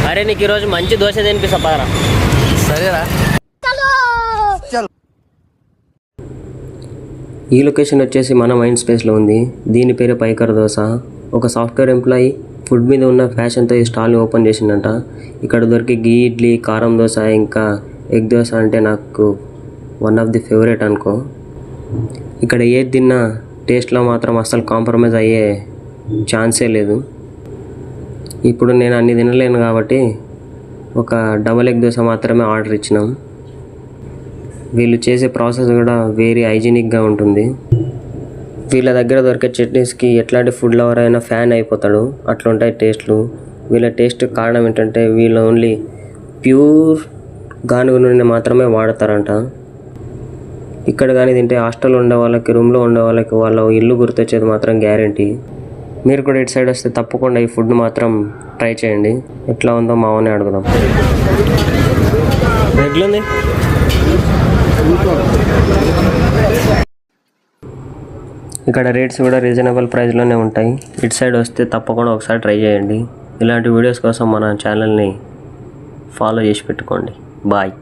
అరే నీకు ఈరోజు మంచి దోశ తినిపిస్తా పదరా. సరేరా. ఈ లొకేషన్ వచ్చేసి మన మైండ్ స్పేస్లో ఉంది. దీని పేరు పైకర్ దోశ. ఒక సాఫ్ట్వేర్ ఎంప్లాయీ ఫుడ్ మీద ఉన్న ఫ్యాషన్తో ఈ స్టాల్ని ఓపెన్ చేసిందంట. ఇక్కడ దొరికి గీ ఇడ్లీ, కారం దోశ, ఇంకా ఎగ్ దోశ అంటే నాకు వన్ ఆఫ్ ది ఫేవరెట్ అనుకో. ఇక్కడ ఏది తిన్నా టేస్ట్లో మాత్రం అస్సలు కాంప్రమైజ్ అయ్యే ఛాన్సే లేదు. ఇప్పుడు నేను అన్ని తినలేను కాబట్టి ఒక డబల్ ఎగ్ దోశ మాత్రమే ఆర్డర్ ఇచ్చినాం. వీళ్ళు చేసే ప్రాసెస్ కూడా వెరీ హైజీనిక్గా ఉంటుంది. వీళ్ళ దగ్గర దొరికే చట్నీస్కి ఎట్లాంటి ఫుడ్ లవర్ అయినా ఫ్యాన్ అయిపోతాడు, అట్లుంటాయి టేస్ట్లు. వీళ్ళ టేస్ట్ కారణం ఏంటంటే వీళ్ళు ఓన్లీ ప్యూర్ గానుగ నూనె మాత్రమే వాడతారంట. ఇక్కడ కానీ తింటే హాస్టల్లో ఉండే వాళ్ళకి, రూమ్లో ఉండే వాళ్ళకి వాళ్ళ ఇల్లు గుర్తొచ్చేది మాత్రం గ్యారంటీ. మీరు కూడా ఇటు సైడ్ వస్తే తప్పకుండా ఈ ఫుడ్ మాత్రం ట్రై చేయండి. ఎట్లా ఉందో మావనే అడుగుదాం. ఎట్లుంది? ఇక్కడ రేట్స్ కూడా రీజనబుల్ ప్రైస్లోనే ఉంటాయి. ఇటు సైడ్ వస్తే తప్పకుండా ఒకసారి ట్రై చేయండి. ఇలాంటి వీడియోస్ కోసం మన ఛానల్ని ఫాలో చేసి పెట్టుకోండి. బాయ్.